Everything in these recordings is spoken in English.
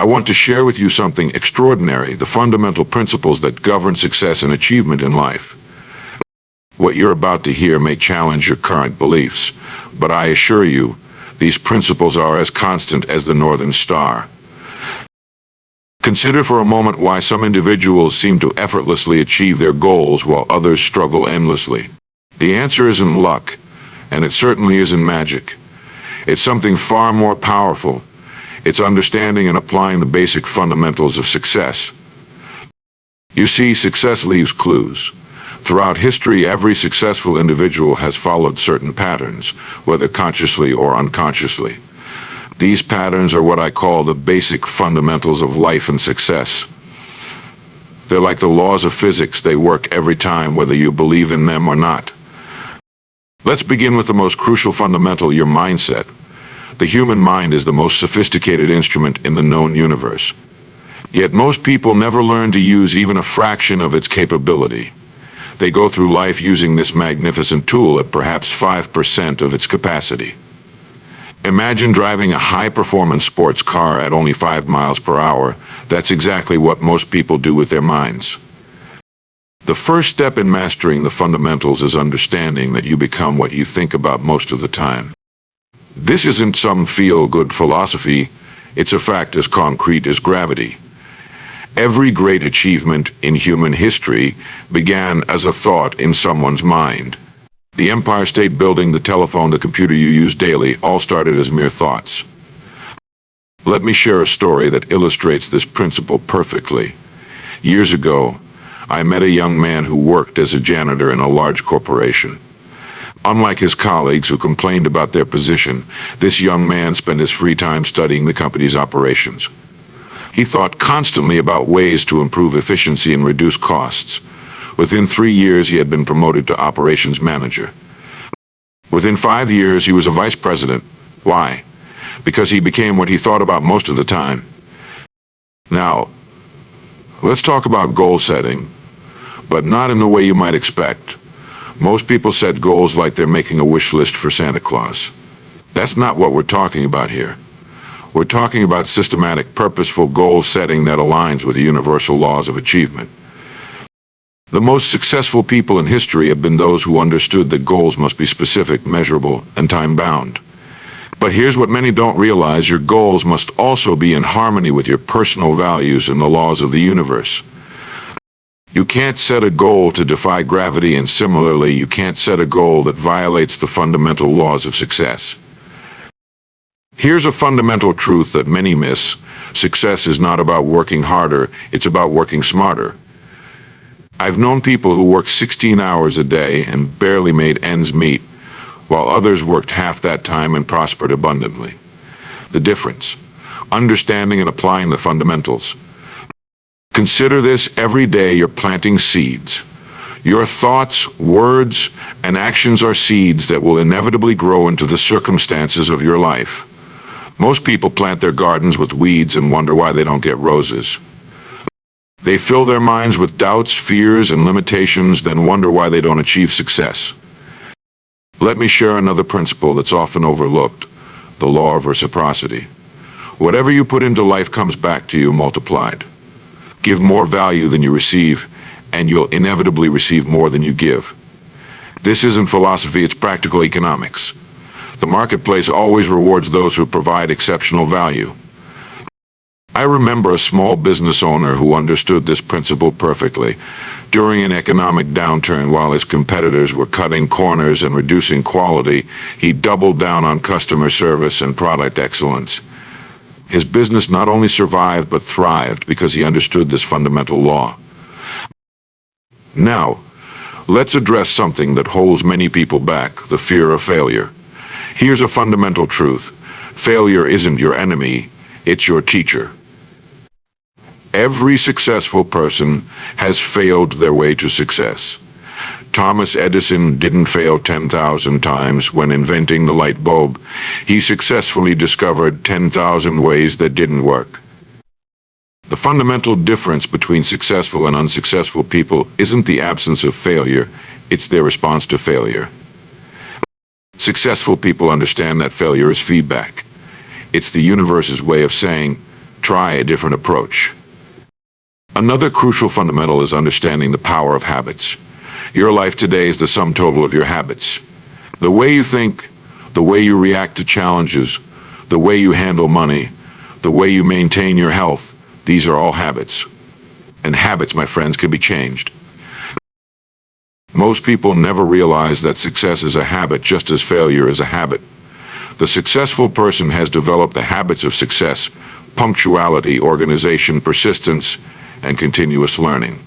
I want to share with you something extraordinary, the fundamental principles that govern success and achievement in life. What you're about to hear may challenge your current beliefs, but I assure you, these principles are as constant as the northern star. Consider for a moment why some individuals seem to effortlessly achieve their goals while others struggle endlessly. The answer isn't luck, and it certainly isn't magic. It's something far more powerful. It's understanding and applying the basic fundamentals of success. You see, success leaves clues. Throughout history, every successful individual has followed certain patterns, whether consciously or unconsciously. These patterns are what I call the basic fundamentals of life and success. They're like the laws of physics. They work every time, whether you believe in them or not. Let's begin with the most crucial fundamental, your mindset. The human mind is the most sophisticated instrument in the known universe. Yet most people never learn to use even a fraction of its capability. They go through life using this magnificent tool at perhaps 5% of its capacity. Imagine driving a high-performance sports car at only 5 miles per hour. That's exactly what most people do with their minds. The first step in mastering the fundamentals is understanding that you become what you think about most of the time. This isn't some feel-good philosophy. It's a fact as concrete as gravity. Every great achievement in human history began as a thought in someone's mind. The Empire State Building, the telephone, the computer you use daily, all started as mere thoughts. Let me share a story that illustrates this principle perfectly. Years ago, I met a young man who worked as a janitor in a large corporation. Unlike his colleagues who complained about their position, this young man spent his free time studying the company's operations. He thought constantly about ways to improve efficiency and reduce costs. Within 3 years, he had been promoted to operations manager. Within 5 years, he was a vice president. Why? Because he became what he thought about most of the time. Now, let's talk about goal setting, but not in the way you might expect. Most people set goals like they're making a wish list for Santa Claus. That's not what we're talking about here. We're talking about systematic, purposeful goal setting that aligns with the universal laws of achievement. The most successful people in history have been those who understood that goals must be specific, measurable, and time-bound. But here's what many don't realize: your goals must also be in harmony with your personal values and the laws of the universe. You can't set a goal to defy gravity, and similarly, you can't set a goal that violates the fundamental laws of success. Here's a fundamental truth that many miss. Success is not about working harder, it's about working smarter. I've known people who worked 16 hours a day and barely made ends meet, while others worked half that time and prospered abundantly. The difference: understanding and applying the fundamentals. Consider this: every day you're planting seeds. Your thoughts, words, and actions are seeds that will inevitably grow into the circumstances of your life. Most people plant their gardens with weeds and wonder why they don't get roses. They fill their minds with doubts, fears, and limitations, then wonder why they don't achieve success. Let me share another principle that's often overlooked: the law of reciprocity. Whatever you put into life comes back to you multiplied. Give more value than you receive, and you'll inevitably receive more than you give. This isn't philosophy, it's practical economics. The marketplace always rewards those who provide exceptional value. I remember a small business owner who understood this principle perfectly. During an economic downturn, while his competitors were cutting corners and reducing quality, he doubled down on customer service and product excellence. His business not only survived but thrived because he understood this fundamental law. Now, let's address something that holds many people back: the fear of failure. Here's a fundamental truth: failure isn't your enemy, it's your teacher. Every successful person has failed their way to success. Thomas Edison didn't fail 10,000 times when inventing the light bulb. He successfully discovered 10,000 ways that didn't work. The fundamental difference between successful and unsuccessful people isn't the absence of failure, it's their response to failure. Successful people understand that failure is feedback. It's the universe's way of saying, Try a different approach. Another crucial fundamental is understanding the power of habits. Your life today is the sum total of your habits. The way you think, the way you react to challenges, the way you handle money, the way you maintain your health, these are all habits. And habits, my friends, can be changed. Most people never realize that success is a habit just as failure is a habit. The successful person has developed the habits of success, punctuality, organization, persistence, and continuous learning.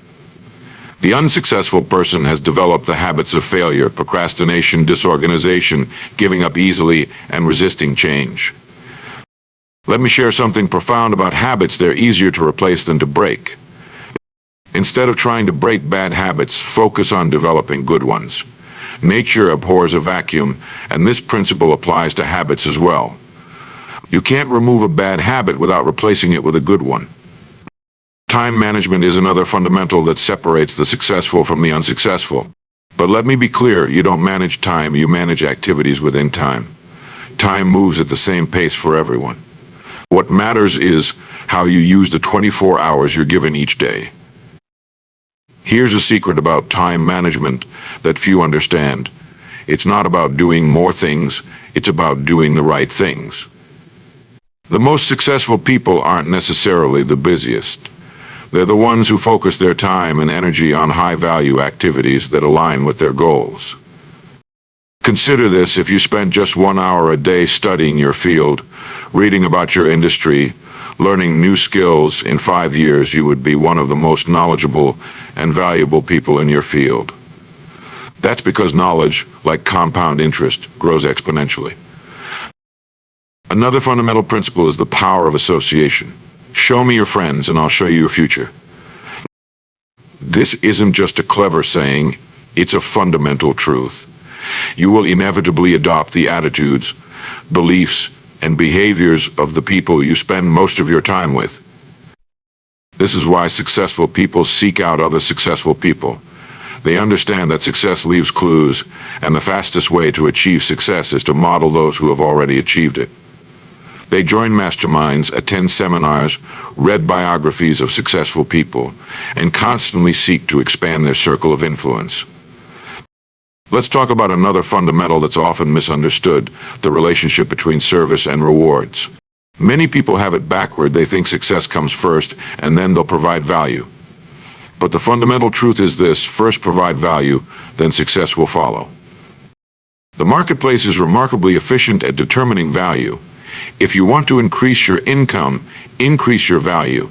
The unsuccessful person has developed the habits of failure, procrastination, disorganization, giving up easily, and resisting change. Let me share something profound about habits. They're easier to replace than to break. Instead of trying to break bad habits, focus on developing good ones. Nature abhors a vacuum, and this principle applies to habits as well. You can't remove a bad habit without replacing it with a good one. Time management is another fundamental that separates the successful from the unsuccessful. But let me be clear, you don't manage time, you manage activities within time. Time moves at the same pace for everyone. What matters is how you use the 24 hours you're given each day. Here's a secret about time management that few understand. It's not about doing more things, it's about doing the right things. The most successful people aren't necessarily the busiest. They're the ones who focus their time and energy on high-value activities that align with their goals. Consider this: if you spent just 1 hour a day studying your field, reading about your industry, learning new skills, in 5 years you would be one of the most knowledgeable and valuable people in your field. That's because knowledge, like compound interest, grows exponentially. Another fundamental principle is the power of association. Show me your friends and I'll show you your future. This isn't just a clever saying, it's a fundamental truth. You will inevitably adopt the attitudes, beliefs, and behaviors of the people you spend most of your time with. This is why successful people seek out other successful people. They understand that success leaves clues, and the fastest way to achieve success is to model those who have already achieved it. They join masterminds, attend seminars, read biographies of successful people, and constantly seek to expand their circle of influence. Let's talk about another fundamental that's often misunderstood: the relationship between service and rewards. Many people have it backward. They think success comes first, and then they'll provide value. But the fundamental truth is this: first provide value, then success will follow. The marketplace is remarkably efficient at determining value. If you want to increase your income, increase your value.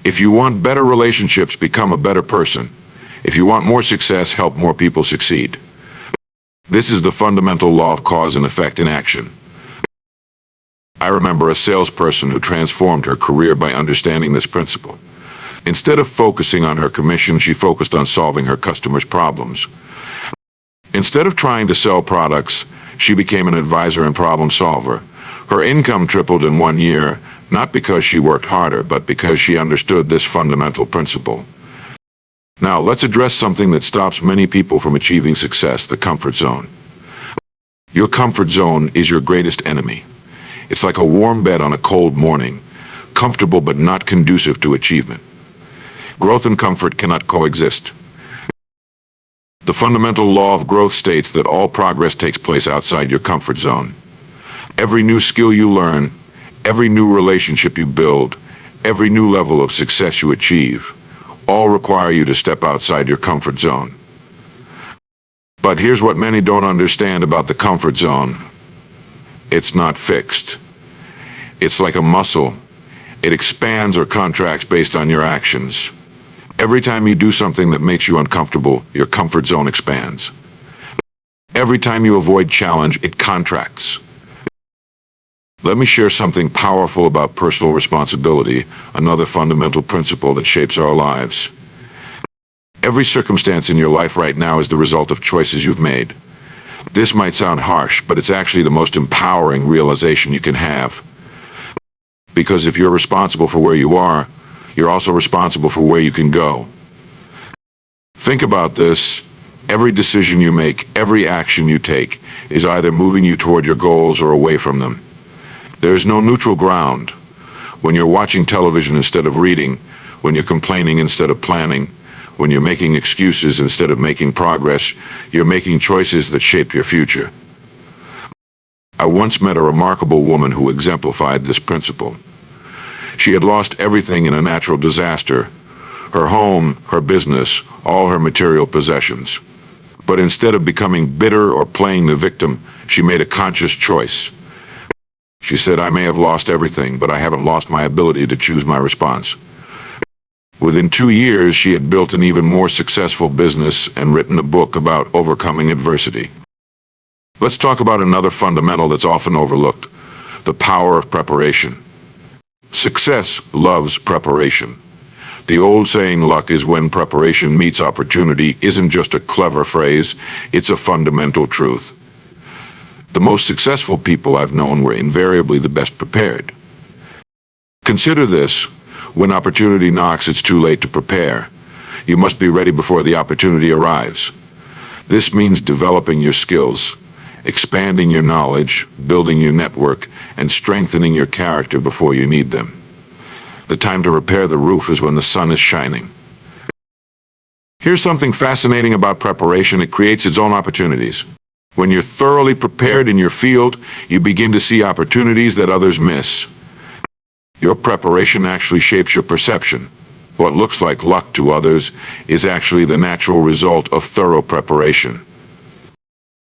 If you want better relationships, become a better person. If you want more success, help more people succeed. This is the fundamental law of cause and effect in action. I remember a salesperson who transformed her career by understanding this principle. Instead of focusing on her commission, she focused on solving her customers' problems. Instead of trying to sell products, she became an advisor and problem solver. Her income tripled in 1 year, not because she worked harder, but because she understood this fundamental principle. Now, let's address something that stops many people from achieving success: the comfort zone. Your comfort zone is your greatest enemy. It's like a warm bed on a cold morning, comfortable but not conducive to achievement. Growth and comfort cannot coexist. The fundamental law of growth states that all progress takes place outside your comfort zone. Every new skill you learn, every new relationship you build, every new level of success you achieve, all require you to step outside your comfort zone. But here's what many don't understand about the comfort zone. It's not fixed. It's like a muscle. It expands or contracts based on your actions. Every time you do something that makes you uncomfortable, your comfort zone expands. Every time you avoid challenge, it contracts. Let me share something powerful about personal responsibility, another fundamental principle that shapes our lives. Every circumstance in your life right now is the result of choices you've made. This might sound harsh, but it's actually the most empowering realization you can have. Because if you're responsible for where you are, you're also responsible for where you can go. Think about this. Every decision you make, every action you take, is either moving you toward your goals or away from them. There is no neutral ground. When you're watching television instead of reading, when you're complaining instead of planning, when you're making excuses instead of making progress, you're making choices that shape your future. I once met a remarkable woman who exemplified this principle. She had lost everything in a natural disaster: her home, her business, all her material possessions. But instead of becoming bitter or playing the victim, she made a conscious choice. She said, "I may have lost everything, but I haven't lost my ability to choose my response." Within 2 years, she had built an even more successful business and written a book about overcoming adversity. Let's talk about another fundamental that's often overlooked: the power of preparation. Success loves preparation. The old saying, "Luck is when preparation meets opportunity," isn't just a clever phrase, it's a fundamental truth. The most successful people I've known were invariably the best prepared. Consider this: when opportunity knocks, it's too late to prepare. You must be ready before the opportunity arrives. This means developing your skills, expanding your knowledge, building your network, and strengthening your character before you need them. The time to repair the roof is when the sun is shining. Here's something fascinating about preparation: it creates its own opportunities. When you're thoroughly prepared in your field, you begin to see opportunities that others miss. Your preparation actually shapes your perception. What looks like luck to others is actually the natural result of thorough preparation.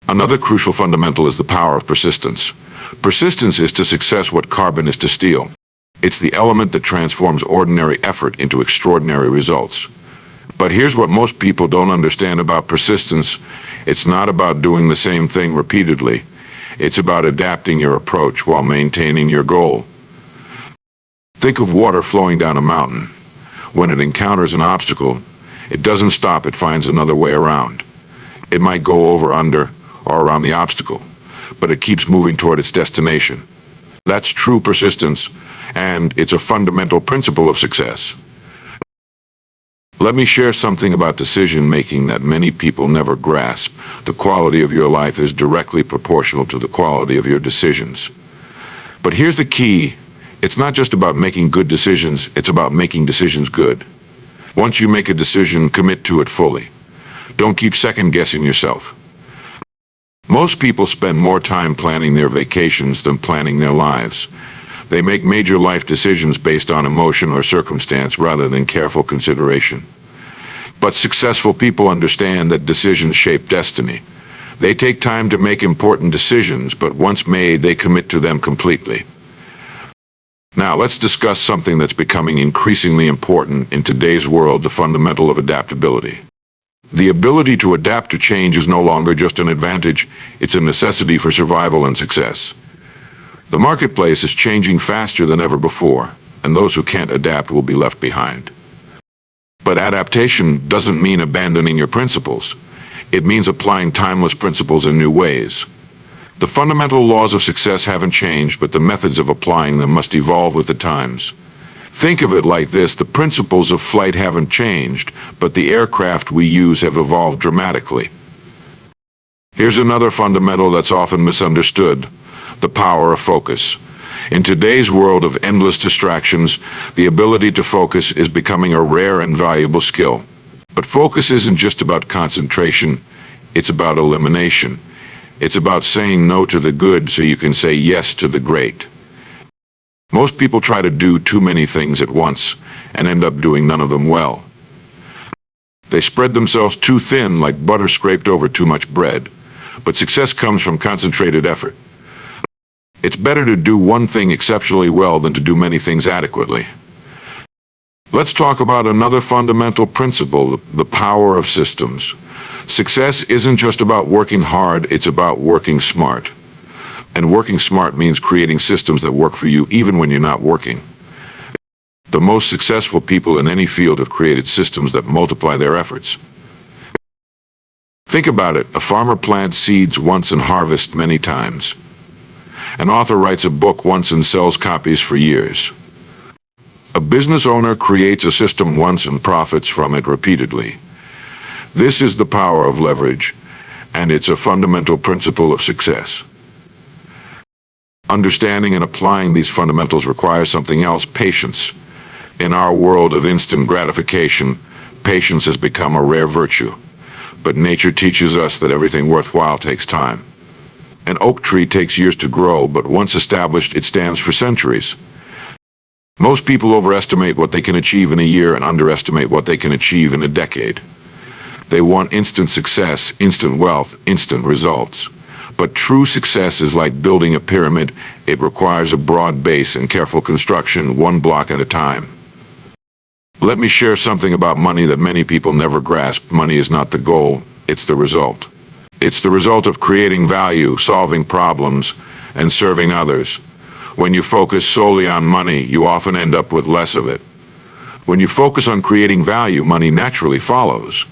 Another crucial fundamental is the power of persistence. Persistence is to success what carbon is to steel. It's the element that transforms ordinary effort into extraordinary results. But here's what most people don't understand about persistence: it's not about doing the same thing repeatedly. It's about adapting your approach while maintaining your goal. Think of water flowing down a mountain. When it encounters an obstacle, it doesn't stop, it finds another way around. It might go over, under, or around the obstacle, but it keeps moving toward its destination. That's true persistence, and it's a fundamental principle of success. Let me share something about decision-making that many people never grasp. The quality of your life is directly proportional to the quality of your decisions. But here's the key: it's not just about making good decisions, it's about making decisions good. Once you make a decision, commit to it fully. Don't keep second-guessing yourself. Most people spend more time planning their vacations than planning their lives. They make major life decisions based on emotion or circumstance rather than careful consideration. But successful people understand that decisions shape destiny. They take time to make important decisions, but once made, they commit to them completely. Now, let's discuss something that's becoming increasingly important in today's world: the fundamental of adaptability. The ability to adapt to change is no longer just an advantage, it's a necessity for survival and success. The marketplace is changing faster than ever before, and those who can't adapt will be left behind. But adaptation doesn't mean abandoning your principles. It means applying timeless principles in new ways. The fundamental laws of success haven't changed, but the methods of applying them must evolve with the times. Think of it like this: the principles of flight haven't changed, but the aircraft we use have evolved dramatically. Here's another fundamental that's often misunderstood: the power of focus. In today's world of endless distractions, the ability to focus is becoming a rare and valuable skill. But focus isn't just about concentration, it's about elimination. It's about saying no to the good so you can say yes to the great. Most people try to do too many things at once and end up doing none of them well. They spread themselves too thin, like butter scraped over too much bread. But success comes from concentrated effort. It's better to do one thing exceptionally well than to do many things adequately. Let's talk about another fundamental principle: the power of systems. Success isn't just about working hard, it's about working smart. And working smart means creating systems that work for you even when you're not working. The most successful people in any field have created systems that multiply their efforts. Think about it: a farmer plants seeds once and harvests many times. An author writes a book once and sells copies for years. A business owner creates a system once and profits from it repeatedly. This is the power of leverage, and it's a fundamental principle of success. Understanding and applying these fundamentals requires something else: patience. In our world of instant gratification, patience has become a rare virtue. But nature teaches us that everything worthwhile takes time. An oak tree takes years to grow, but once established, it stands for centuries. Most people overestimate what they can achieve in a year and underestimate what they can achieve in a decade. They want instant success, instant wealth, instant results. But true success is like building a pyramid. It requires a broad base and careful construction, one block at a time. Let me share something about money that many people never grasp. Money is not the goal, it's the result. It's the result of creating value, solving problems, and serving others. When you focus solely on money, you often end up with less of it. When you focus on creating value, money naturally follows.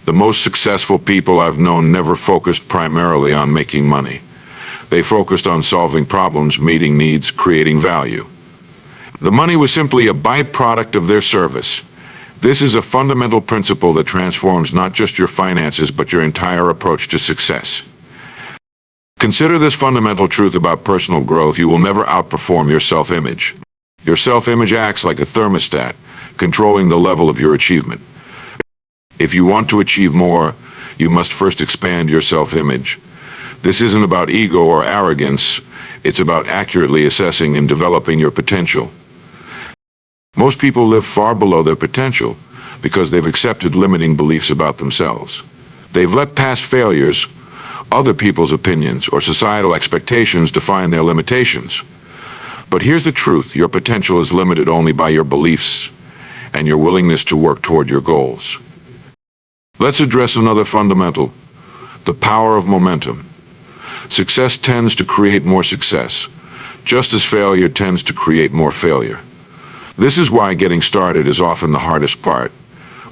The most successful people I've known never focused primarily on making money. They focused on solving problems, meeting needs, creating value. The money was simply a byproduct of their service. This is a fundamental principle that transforms not just your finances, but your entire approach to success. Consider this fundamental truth about personal growth: you will never outperform your self-image. Your self-image acts like a thermostat, controlling the level of your achievement. If you want to achieve more, you must first expand your self-image. This isn't about ego or arrogance, it's about accurately assessing and developing your potential. Most people live far below their potential because they've accepted limiting beliefs about themselves. They've let past failures, other people's opinions, or societal expectations define their limitations. But here's the truth: your potential is limited only by your beliefs and your willingness to work toward your goals. Let's address another fundamental: the power of momentum. Success tends to create more success, just as failure tends to create more failure. This is why getting started is often the hardest part.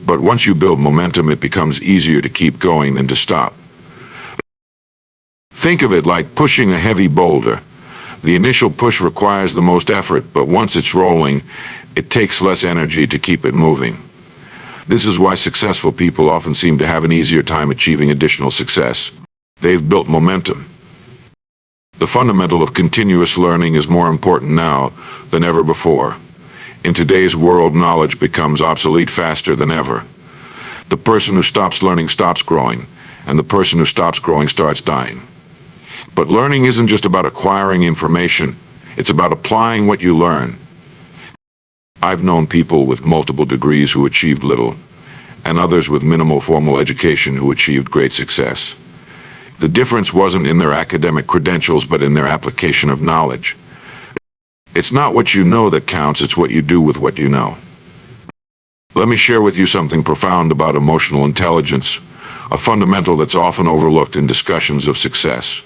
But once you build momentum, it becomes easier to keep going than to stop. Think of it like pushing a heavy boulder. The initial push requires the most effort, but once it's rolling, it takes less energy to keep it moving. This is why successful people often seem to have an easier time achieving additional success. They've built momentum. The fundamental of continuous learning is more important now than ever before. In today's world, knowledge becomes obsolete faster than ever. The person who stops learning stops growing, and the person who stops growing starts dying. But learning isn't just about acquiring information, it's about applying what you learn. I've known people with multiple degrees who achieved little, and others with minimal formal education who achieved great success. The difference wasn't in their academic credentials, but in their application of knowledge. It's not what you know that counts, it's what you do with what you know. Let me share with you something profound about emotional intelligence, a fundamental that's often overlooked in discussions of success.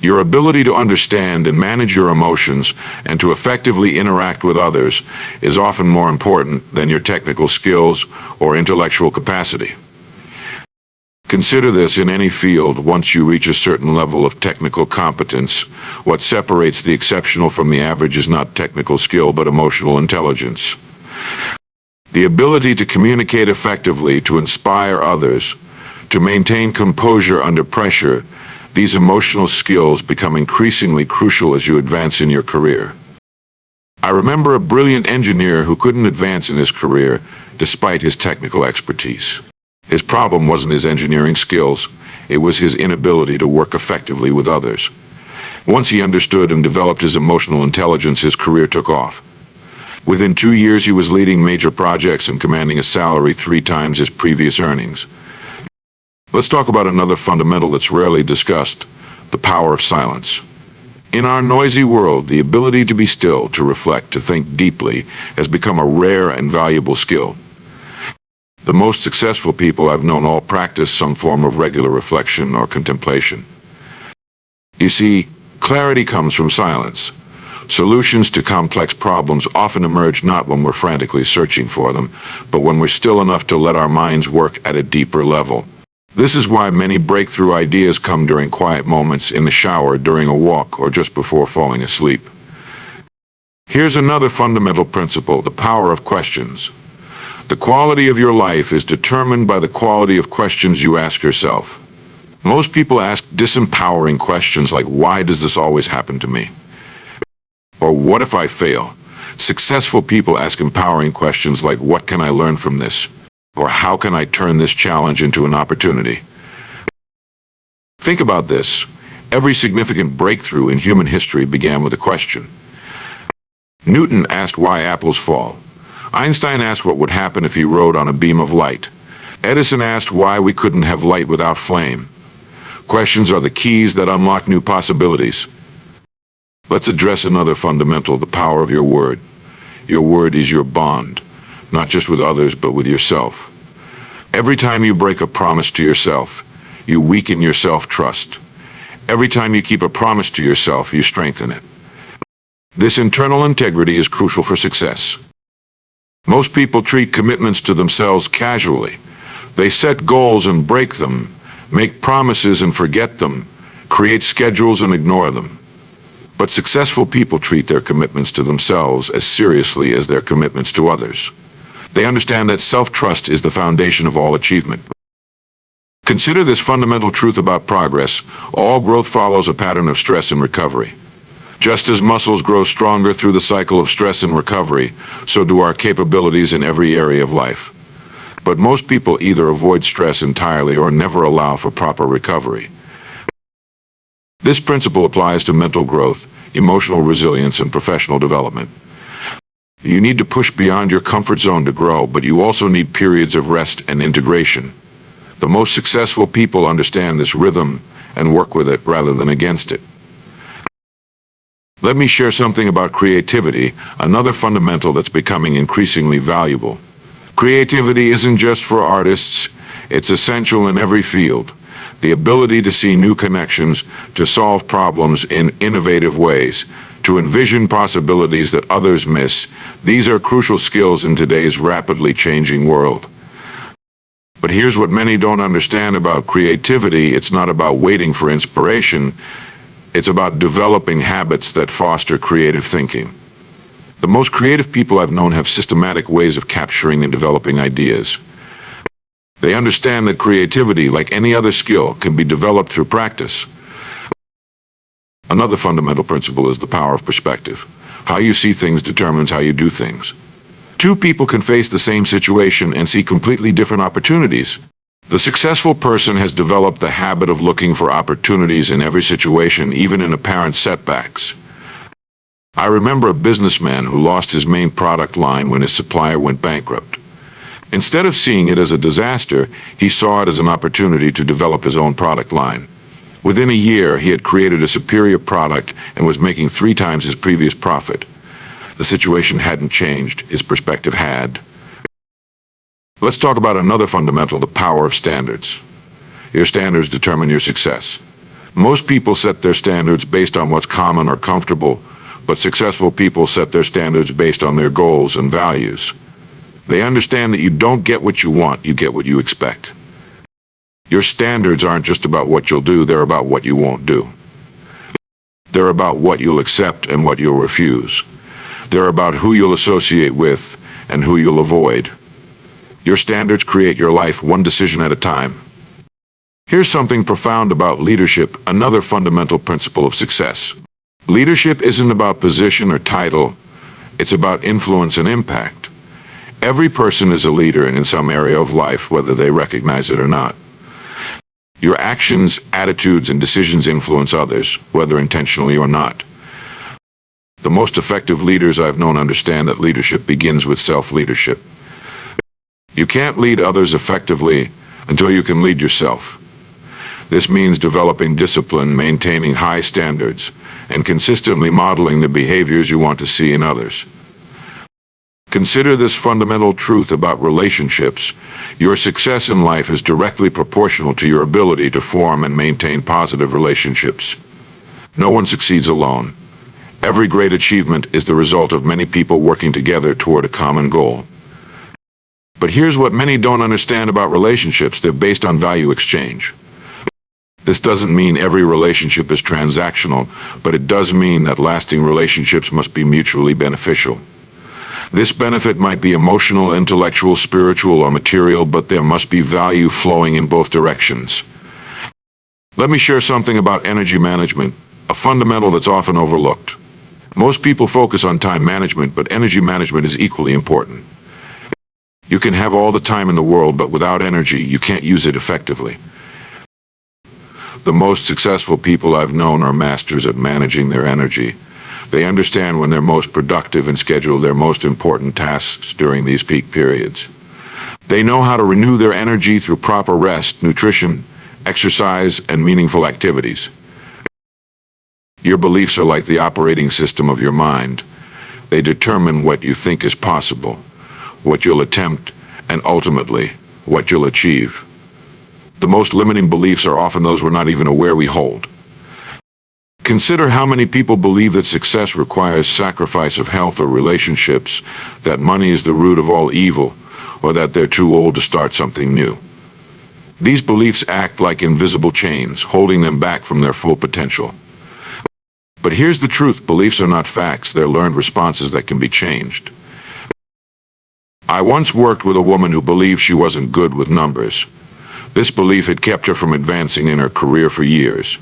Your ability to understand and manage your emotions and to effectively interact with others is often more important than your technical skills or intellectual capacity. Consider this: in any field, once you reach a certain level of technical competence, what separates the exceptional from the average is not technical skill but emotional intelligence. The ability to communicate effectively, to inspire others, to maintain composure under pressure. These emotional skills become increasingly crucial as you advance in your career. I remember a brilliant engineer who couldn't advance in his career despite his technical expertise. His problem wasn't his engineering skills, it was his inability to work effectively with others. Once he understood and developed his emotional intelligence, his career took off. Within 2 years, he was leading major projects and commanding a salary 3 times his previous earnings. Let's talk about another fundamental that's rarely discussed: the power of silence. In our noisy world, the ability to be still, to reflect, to think deeply has become a rare and valuable skill. The most successful people I've known all practice some form of regular reflection or contemplation. You see, clarity comes from silence. Solutions to complex problems often emerge not when we're frantically searching for them, but when we're still enough to let our minds work at a deeper level. This is why many breakthrough ideas come during quiet moments, in the shower, during a walk, or just before falling asleep. Here's another fundamental principle: the power of questions. The quality of your life is determined by the quality of questions you ask yourself. Most people ask disempowering questions like, why does this always happen to me? Or what if I fail? Successful people ask empowering questions like, what can I learn from this? Or how can I turn this challenge into an opportunity? Think about this. Every significant breakthrough in human history began with a question. Newton asked why apples fall. Einstein asked what would happen if he rode on a beam of light. Edison asked why we couldn't have light without flame. Questions are the keys that unlock new possibilities. Let's address another fundamental, the power of your word. Your word is your bond, not just with others, but with yourself. Every time you break a promise to yourself, you weaken your self-trust. Every time you keep a promise to yourself, you strengthen it. This internal integrity is crucial for success. Most people treat commitments to themselves casually. They set goals and break them, make promises and forget them, create schedules and ignore them. But successful people treat their commitments to themselves as seriously as their commitments to others. They understand that self-trust is the foundation of all achievement. Consider this fundamental truth about progress. All growth follows a pattern of stress and recovery. Just as muscles grow stronger through the cycle of stress and recovery, so do our capabilities in every area of life. But most people either avoid stress entirely or never allow for proper recovery. This principle applies to mental growth, emotional resilience, and professional development. You need to push beyond your comfort zone to grow, but you also need periods of rest and integration. The most successful people understand this rhythm and work with it rather than against it. Let me share something about creativity, another fundamental that's becoming increasingly valuable. Creativity isn't just for artists, it's essential in every field. The ability to see new connections, to solve problems in innovative ways, to envision possibilities that others miss, these are crucial skills in today's rapidly changing world. But here's what many don't understand about creativity. It's not about waiting for inspiration. It's about developing habits that foster creative thinking. The most creative people I've known have systematic ways of capturing and developing ideas. They understand that creativity, like any other skill, can be developed through practice. Another fundamental principle is the power of perspective. How you see things determines how you do things. Two people can face the same situation and see completely different opportunities. The successful person has developed the habit of looking for opportunities in every situation, even in apparent setbacks. I remember a businessman who lost his main product line when his supplier went bankrupt. Instead of seeing it as a disaster, he saw it as an opportunity to develop his own product line. Within a year, he had created a superior product and was making 3 times his previous profit. The situation hadn't changed, his perspective had. Let's talk about another fundamental, the power of standards. Your standards determine your success. Most people set their standards based on what's common or comfortable, but successful people set their standards based on their goals and values. They understand that you don't get what you want, you get what you expect. Your standards aren't just about what you'll do, they're about what you won't do. They're about what you'll accept and what you'll refuse. They're about who you'll associate with and who you'll avoid. Your standards create your life one decision at a time. Here's something profound about leadership, another fundamental principle of success. Leadership isn't about position or title, it's about influence and impact. Every person is a leader in some area of life, whether they recognize it or not. Your actions, attitudes, and decisions influence others, whether intentionally or not. The most effective leaders I've known understand that leadership begins with self-leadership. You can't lead others effectively until you can lead yourself. This means developing discipline, maintaining high standards, and consistently modeling the behaviors you want to see in others. Consider this fundamental truth about relationships. Your success in life is directly proportional to your ability to form and maintain positive relationships. No one succeeds alone. Every great achievement is the result of many people working together toward a common goal. But here's what many don't understand about relationships. They're based on value exchange. This doesn't mean every relationship is transactional, but it does mean that lasting relationships must be mutually beneficial. This benefit might be emotional, intellectual, spiritual, or material, but there must be value flowing in both directions. Let me share something about energy management, a fundamental that's often overlooked. Most people focus on time management, but energy management is equally important. You can have all the time in the world, but without energy, you can't use it effectively. The most successful people I've known are masters at managing their energy. They understand when they're most productive and schedule their most important tasks during these peak periods. They know how to renew their energy through proper rest, nutrition, exercise, and meaningful activities. Your beliefs are like the operating system of your mind. They determine what you think is possible, what you'll attempt, and ultimately, what you'll achieve. The most limiting beliefs are often those we're not even aware we hold. Consider how many people believe that success requires sacrifice of health or relationships, that money is the root of all evil, or that they're too old to start something new. These beliefs act like invisible chains, holding them back from their full potential. But here's the truth: beliefs are not facts, they're learned responses that can be changed. I once worked with a woman who believed she wasn't good with numbers. This belief had kept her from advancing in her career for years.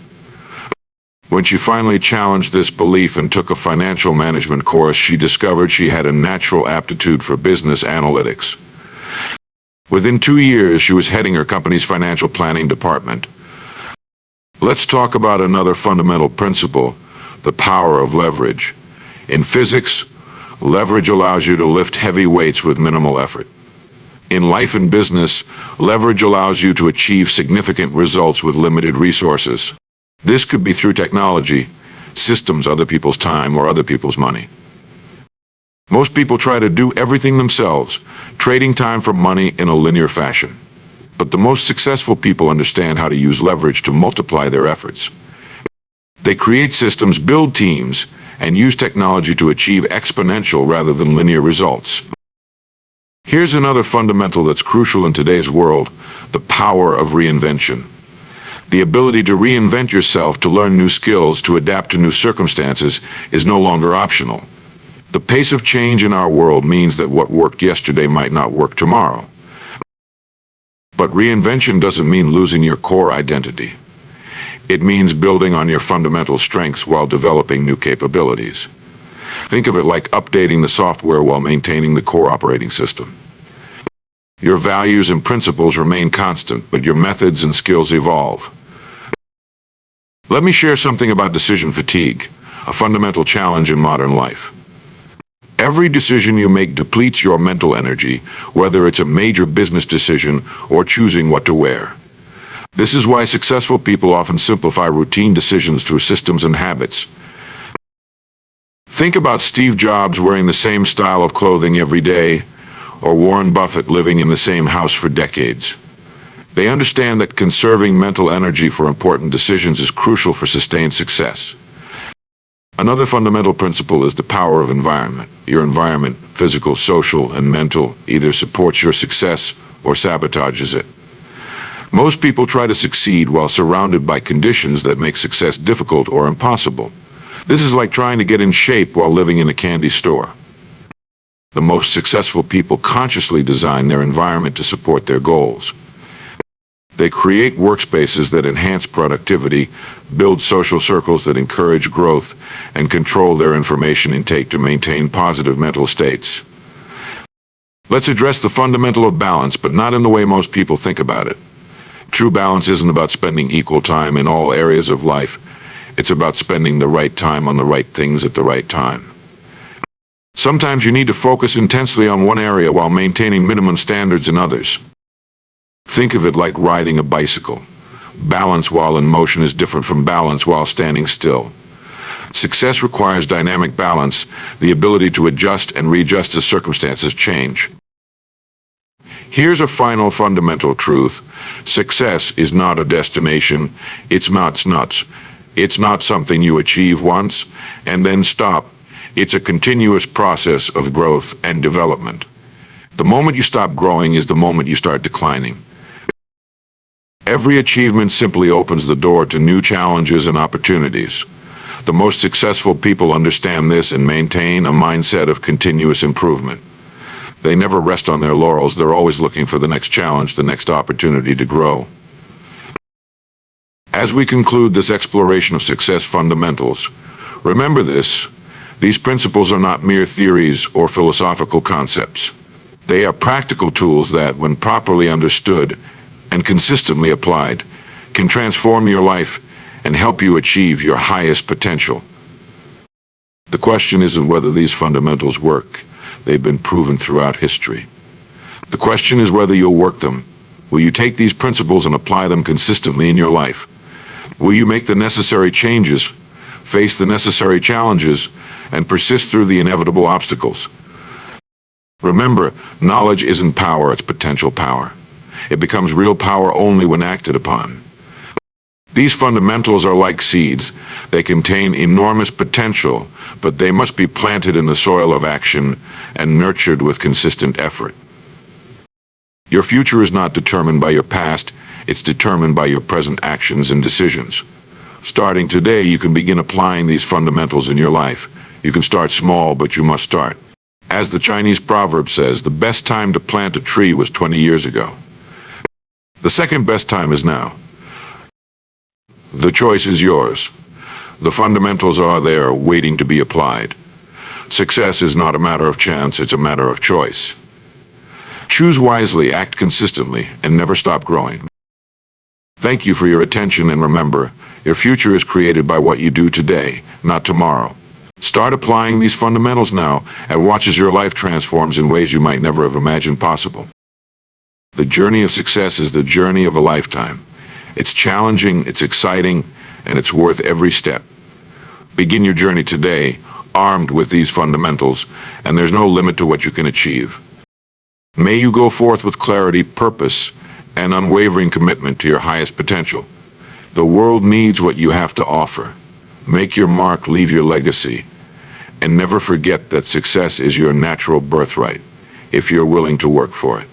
When she finally challenged this belief and took a financial management course, she discovered she had a natural aptitude for business analytics. Within 2 years, she was heading her company's financial planning department. Let's talk about another fundamental principle: the power of leverage. In physics, leverage allows you to lift heavy weights with minimal effort. In life and business, leverage allows you to achieve significant results with limited resources. This could be through technology, systems, other people's time, or other people's money. Most people try to do everything themselves, trading time for money in a linear fashion. But the most successful people understand how to use leverage to multiply their efforts. They create systems, build teams, and use technology to achieve exponential rather than linear results. Here's another fundamental that's crucial in today's world: the power of reinvention. The ability to reinvent yourself, to learn new skills, to adapt to new circumstances is no longer optional. The pace of change in our world means that what worked yesterday might not work tomorrow. But reinvention doesn't mean losing your core identity. It means building on your fundamental strengths while developing new capabilities. Think of it like updating the software while maintaining the core operating system. Your values and principles remain constant, but your methods and skills evolve. Let me share something about decision fatigue, a fundamental challenge in modern life. Every decision you make depletes your mental energy, whether it's a major business decision or choosing what to wear. This is why successful people often simplify routine decisions through systems and habits. Think about Steve Jobs wearing the same style of clothing every day, or Warren Buffett living in the same house for decades. They understand that conserving mental energy for important decisions is crucial for sustained success. Another fundamental principle is the power of environment. Your environment, physical, social, and mental, either supports your success or sabotages it. Most people try to succeed while surrounded by conditions that make success difficult or impossible. This is like trying to get in shape while living in a candy store. The most successful people consciously design their environment to support their goals. They create workspaces that enhance productivity, build social circles that encourage growth, and control their information intake to maintain positive mental states. Let's address the fundamental of balance, but not in the way most people think about it. True balance isn't about spending equal time in all areas of life. It's about spending the right time on the right things at the right time. Sometimes you need to focus intensely on one area while maintaining minimum standards in others. Think of it like riding a bicycle. Balance while in motion is different from balance while standing still. Success requires dynamic balance, the ability to adjust and readjust as circumstances change. Here's a final fundamental truth: success is not a destination, it's nuts. It's not something you achieve once and then stop. It's a continuous process of growth and development. The moment you stop growing is the moment you start declining. Every achievement simply opens the door to new challenges and opportunities. The most successful people understand this and maintain a mindset of continuous improvement. They never rest on their laurels. They're always looking for the next challenge, the next opportunity to grow. As we conclude this exploration of success fundamentals, remember this: these principles are not mere theories or philosophical concepts. They are practical tools that, when properly understood and consistently applied, can transform your life and help you achieve your highest potential. The question isn't whether these fundamentals work. They've been proven throughout history. The question is whether you'll work them. Will you take these principles and apply them consistently in your life? Will you make the necessary changes, face the necessary challenges, and persist through the inevitable obstacles? Remember, knowledge isn't power, it's potential power. It becomes real power only when acted upon. These fundamentals are like seeds. They contain enormous potential, but they must be planted in the soil of action and nurtured with consistent effort. Your future is not determined by your past, it's determined by your present actions and decisions. Starting today, you can begin applying these fundamentals in your life. You can start small, but you must start. As the Chinese proverb says, the best time to plant a tree was 20 years ago. The second best time is now. The choice is yours. The fundamentals are there, waiting to be applied. Success is not a matter of chance, it's a matter of choice. Choose wisely, act consistently, and never stop growing. Thank you for your attention, and remember, your future is created by what you do today, not tomorrow. Start applying these fundamentals now and watch as your life transforms in ways you might never have imagined possible. The journey of success is the journey of a lifetime. It's challenging, it's exciting, and it's worth every step. Begin your journey today, armed with these fundamentals, and there's no limit to what you can achieve. May you go forth with clarity, purpose, and unwavering commitment to your highest potential. The world needs what you have to offer. Make your mark, leave your legacy, and never forget that success is your natural birthright, if you're willing to work for it.